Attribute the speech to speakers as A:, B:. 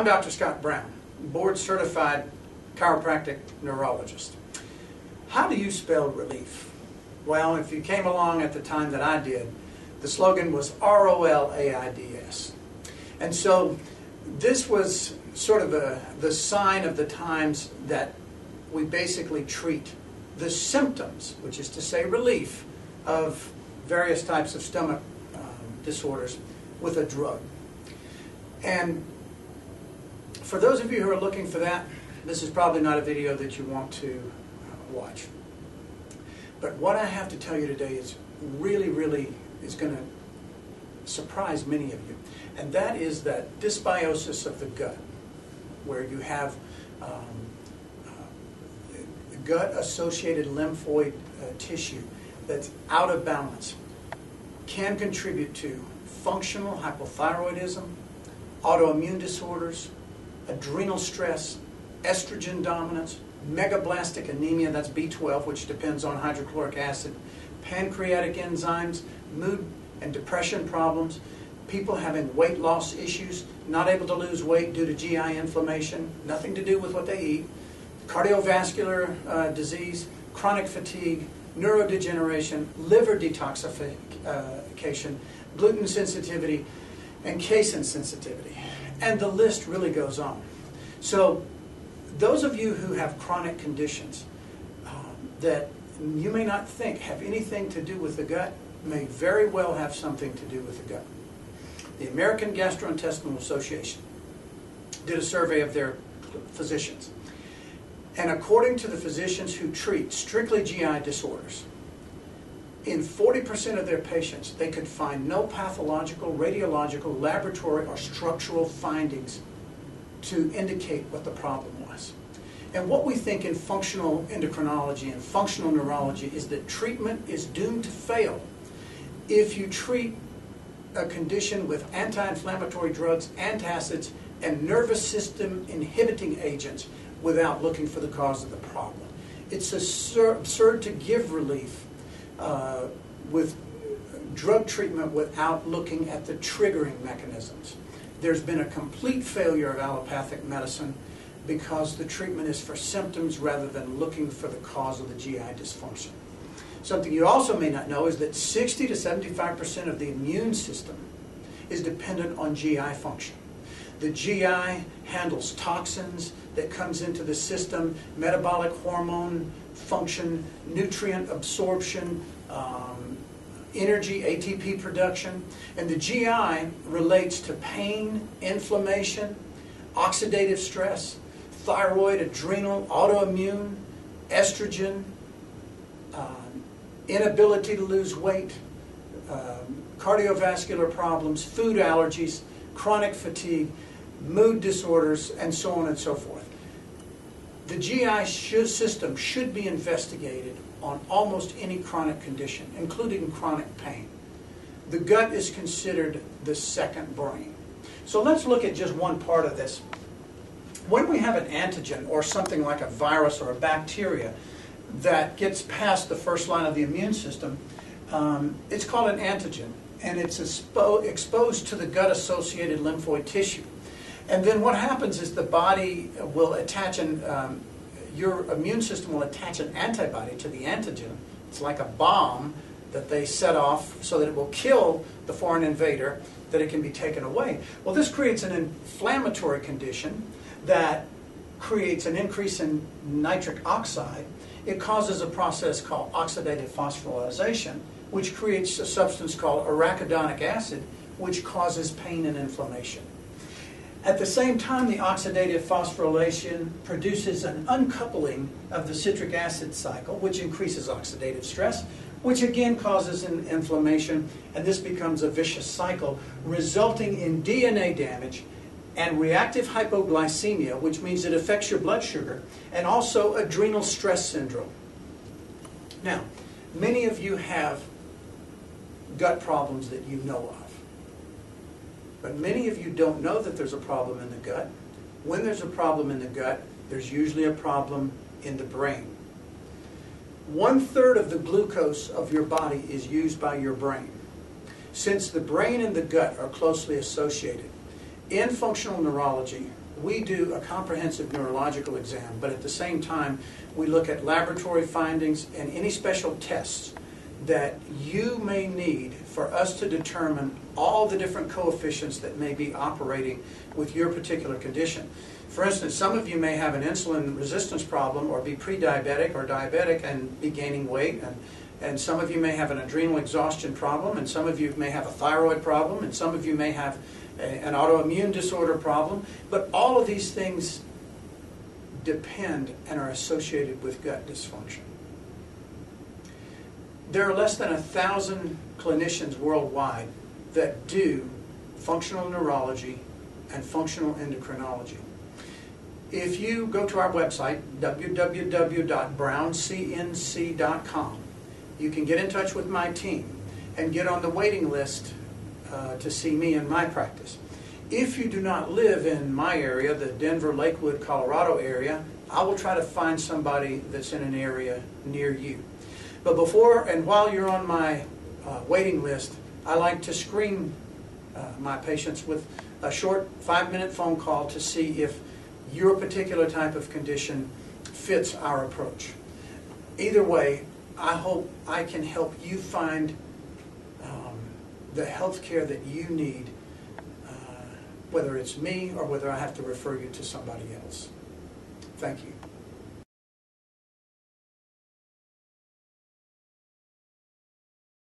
A: I'm Dr. Scott Brown, board-certified chiropractic neurologist. How do you spell relief? Well, if you came along at the time that I did, the slogan was ROLAIDS. And so this was sort of the sign of the times that we basically treat the symptoms, which is to say relief, of various types of stomach disorders with a drug. And for those of you who are looking for that, this is probably not a video that you want to watch. But what I have to tell you today is really is going to surprise many of you. And that is that dysbiosis of the gut, where you have gut-associated lymphoid tissue that's out of balance, can contribute to functional hypothyroidism, autoimmune disorders, adrenal stress, estrogen dominance, megablastic anemia, that's B12, which depends on hydrochloric acid, pancreatic enzymes, mood and depression problems, people having weight loss issues, not able to lose weight due to GI inflammation, nothing to do with what they eat, cardiovascular disease, chronic fatigue, neurodegeneration, liver detoxification, gluten sensitivity, and casein sensitivity. And the list really goes on. So those of you who have chronic conditions that you may not think have anything to do with the gut may very well have something to do with the gut. The American Gastrointestinal Association did a survey of their physicians. And according to the physicians who treat strictly GI disorders, in 40% of their patients, they could find no pathological, radiological, laboratory, or structural findings to indicate what the problem was. And what we think in functional endocrinology and functional neurology is that treatment is doomed to fail if you treat a condition with anti-inflammatory drugs, antacids, and nervous system inhibiting agents without looking for the cause of the problem. It's absurd to give relief with drug treatment without looking at the triggering mechanisms. There's been a complete failure of allopathic medicine because the treatment is for symptoms rather than looking for the cause of the GI dysfunction. Something you also may not know is that 60 to 75% of the immune system is dependent on GI function. The GI handles toxins that comes into the system, metabolic hormone function, nutrient absorption, energy, ATP production. And the GI relates to pain, inflammation, oxidative stress, thyroid, adrenal, autoimmune, estrogen, inability to lose weight, cardiovascular problems, food allergies, chronic fatigue, mood disorders, and so on and so forth. The GI system should be investigated on almost any chronic condition, including chronic pain. The gut is considered the second brain. So let's look at just one part of this. When we have an antigen or something like a virus or a bacteria that gets past the first line of the immune system, it's called an antigen, and it's exposed to the gut-associated lymphoid tissue. And then what happens is the body will attach your immune system will attach an antibody to the antigen. It's like a bomb that they set off so that it will kill the foreign invader, that it can be taken away. Well, this creates an inflammatory condition that creates an increase in nitric oxide. It causes a process called oxidative phosphorylation, which creates a substance called arachidonic acid, which causes pain and inflammation. At the same time, the oxidative phosphorylation produces an uncoupling of the citric acid cycle, which increases oxidative stress, which again causes an inflammation, and this becomes a vicious cycle, resulting in DNA damage and reactive hypoglycemia, which means it affects your blood sugar, and also adrenal stress syndrome. Now, many of you have gut problems that you know of. But many of you don't know that there's a problem in the gut. When there's a problem in the gut, there's usually a problem in the brain. 1/3 of the glucose of your body is used by your brain. Since the brain and the gut are closely associated, in functional neurology, we do a comprehensive neurological exam, but at the same time, we look at laboratory findings and any special tests that you may need for us to determine all the different coefficients that may be operating with your particular condition. For instance, some of you may have an insulin resistance problem or be pre-diabetic or diabetic and be gaining weight, and some of you may have an adrenal exhaustion problem, and some of you may have a thyroid problem, and some of you may have an autoimmune disorder problem, but all of these things depend and are associated with gut dysfunction. There are less than 1,000 clinicians worldwide that do functional neurology and functional endocrinology. If you go to our website, www.browncnc.com, you can get in touch with my team and get on the waiting list to see me in my practice. If you do not live in my area, the Denver, Lakewood, Colorado area, I will try to find somebody that's in an area near you. But before and while you're on my waiting list, I like to screen my patients with a short 5-minute phone call to see if your particular type of condition fits our approach. Either way, I hope I can help you find the health care that you need, whether it's me or whether I have to refer you to somebody else. Thank you.